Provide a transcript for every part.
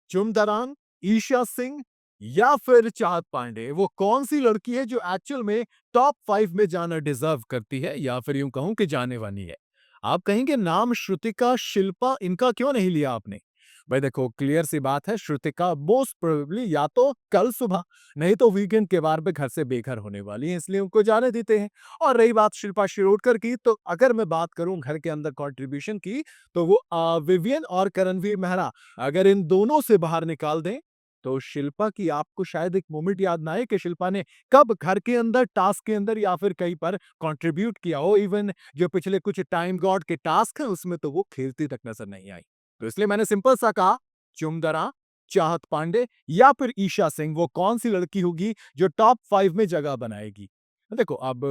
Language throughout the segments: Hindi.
चुमदरान, ईशा सिंह या फिर चाहत पांडे? वो कौन-सी लड़की है जो एक्चुअल में टॉप 5 में जाना डिज़र्व करती है या फिर यूँ कहूँ कि जाने वाली है? आप कहेंगे नाम श्रुतिका, शिल्पा इनका क्यों नहीं लिया आपने? भाई देखो क्लियर सी बात है श्रुतिका मोस्ट प्रोबेबली या तो कल सुबह नहीं तो वीकेंड के वार पे घर से बेघर होने वाली हैं इसलिए उनको जाने देते हैं। और रही बात शिल्पा शिरोडकर की तो अगर मैं बात करूँ घर के अंदर कंट्रीब्यूशन की तो वो विवियन और करणवीर मेहरा अगर इन दोनों से बाहर निकाल दें, तो शिल्पा की आपको शायद एक मोमेंट याद ना आए कि शिल्पा ने कब घर के अंदर, टास्क के अंदर या फिर कहीं पर कंट्रीब्यूट किया हो। इवन जो पिछले कुछ टाइम गॉड के टास्क हैं, उसमें तो वो खेलती तक नज़र नहीं आई। तो इसलिए मैंने सिंपल सा कहा, चुमदरा, चाहत पांडे या फिर ईशा सिंह, वो कौन-सी लड़की होगी जो टॉप 5 में जगह बनाएगी? देखो अब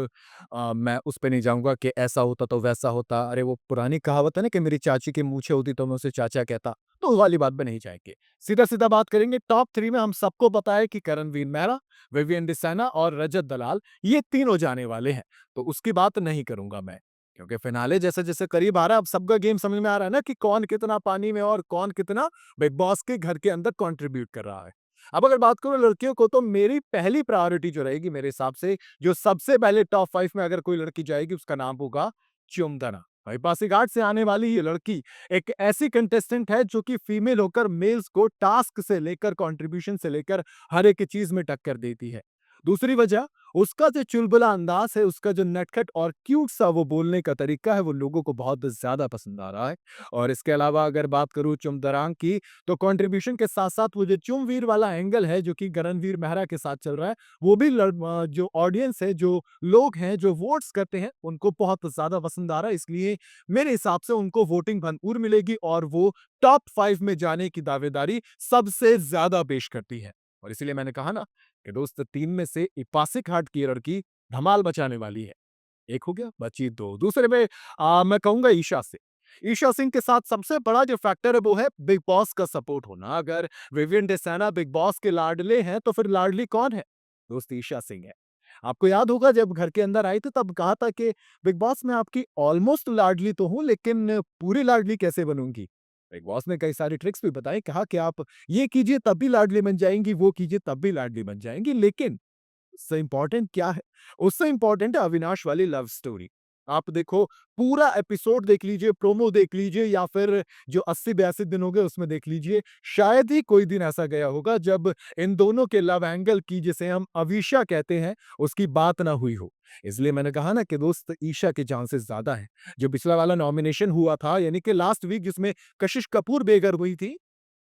मैं उस पे नहीं जाऊँगा कि ऐसा होता तो वैसा होता। अरे वो पुरानी कहावत है ना कि मेरी चाची की मूंछें होती तो मैं उसे चाचा कहता। तो वो वाली बात पे नहीं जाएँगे। सीधा-सीधा बात करेंगे टॉप 3 में हम सबको पता है कि करणवीर मेहरा, विवियन डिसाना और रजत दलाल ये तीनों जाने वाले हैं। तो उसकी बात नहीं करूँगा मैं। क्योंकि फिनाले जैसे-जैसे करीब आ रहा है अब सबका गेम समझ में आ रहा है ना कि कौन कितना पानी में और कौन कितना बिग बॉस के घर के अंदर कंट्रीब्यूट कर रहा है। अब अगर बात करूँ लड़कियों को तो मेरी पहली प्रायोरिटी जो रहेगी मेरे हिसाब से जो सबसे पहले टॉप 5 में अगर कोई लड़की जाएगी उसका नाम होगा चुमदना। भाई पासीघाट से आने वाली ये लड़की एक ऐसी कंटेस्टेंट है जो कि फीमेल होकर मेल्स को टास्क से लेकर कंट्रीब्यूशन से लेकर हर एक चीज में टक्कर देती है। दूसरी वजह उसका जो चुलबुला अंदाज है, उसका जो नटखट और क्यूट सा वो बोलने का तरीका है, वो लोगों को बहुत ज़्यादा पसंद आ रहा है। और इसके अलावा अगर बात करूँ चुमदरांग की, तो कंट्रीब्यूशन के साथ-साथ वो जो चुमवीर वाला एंगल है, जो कि करणवीर मेहरा के साथ चल रहा है, वो भी जो ऑडियंस है, जो लोग हैं, जो वोट्स करते हैं, उनको बहुत ज़्यादा पसंद आ रहा है। इसलिए मेरे हिसाब से उनको वोटिंग भरपूर मिलेगी और वो टॉप 5 में जाने की दावेदारी सबसे ज़्यादा पेश करती है। और इसीलिए मैंने कहा ना कि दोस्त 3 में से पासीघाट की लड़की धमाल मचाने वाली है। एक हो गया, बची 2। दूसरे में मैं कहूँगा ईशा सिंह। ईशा सिंह के साथ सबसे बड़ा जो फैक्टर है वो है बिग बॉस का सपोर्ट होना। अगर विवियन डिसाना बिग बॉस के लाडले हैं तो फिर लाडली कौन है? दोस्त ईशा सिंह है। आपको याद होगा जब घर के अंदर आई थी तब कहा था कि बिग बॉस मैं आपकी ऑलमोस्ट लाडली तो हूँ लेकिन पूरी लाडली कैसे बनूँगी? बिग बॉस ने कई सारी ट्रिक्स भी बताई, कहा कि आप ये कीजिए तब भी लाडली बन जाएँगी, वो कीजिए तब भी लाडली बन जाएँगी। लेकिन उससे इम्पोर्टेंट क्या है? उससे इम्पोर्टेंट है अविनाश वाली लव स्टोरी। आप देखो पूरा एपिसोड देख लीजिए, प्रोमो देख लीजिए या फिर जो 80-82 दिन हो गए उसमें देख लीजिए। शायद ही कोई दिन ऐसा गया होगा जब इन दोनों के लव एंगल की जिसे हम अवीशा कहते हैं, उसकी बात ना हुई हो। इसलिए मैंने कहा ना कि दोस्त ईशा के चांसेस ज़्यादा हैं। जो पिछला वाला नॉमिनेशन हुआ था यानी कि लास्ट वीक जिसमें कशिश कपूर बेघर हुई थी,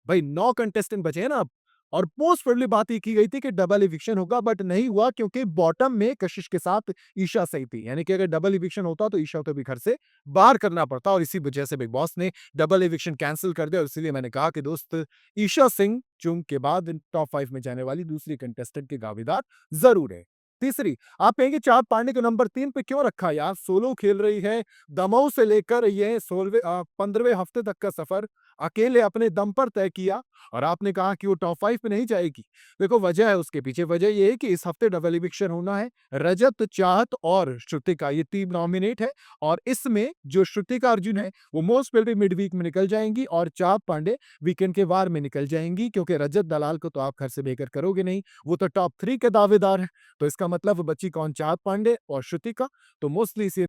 भाई 9 कंटेस्टेंट बचे हैं ना अब और मोस्ट प्रोबेबली बात ये की गई थी कि डबल इविक्शन होगा बट नहीं हुआ क्योंकि बॉटम में कशिश के साथ ईशा सही थी। यानी कि अगर डबल इविक्शन होता तो ईशा को भी घर से बाहर करना पड़ता और इसी वजह से बिग बॉस ने डबल इविक्शन कैंसल कर दिया और इसीलिए मैंने कहा कि दोस्त ईशा सिंह चुंग के बाद टॉप 5 में जाने वाली दूसरी कंटेस्टेंट के दावेदार ज़रूर है। तीसरी, आप कहेंगे चाँद पांडे को नंबर 3 पे क्यों रखा यार? सोलो खेल रही है, दमऊ से लेकर ये 15वें हफ्ते तक का सफर अकेले अपने दम पर तय किया और आपने कहा कि वो टॉप 5 में नहीं जाएगी। देखो वजह है उसके पीछे, वजह ये है कि इस हफ्ते डबल इविक्शन होना है। रजत, चाहत और श्रुतिका ये 3 नॉमिनेट है और इसमें जो श्रुतिका अर्जुन है, वो मोस्ट प्रोबेबली मिड वीक में निकल जाएँगी और चाँद पांडे वीकेंड के वार में निकल जाएँगी क्योंकि रजत दलाल को तो आप घर से बेघर करोगे नहीं, वो तो टॉप 3 के दावेदार हैं। तो इसका मतलब बची कौन? चाँद पांडे और श्रुतिका। तो मोस्टली इसी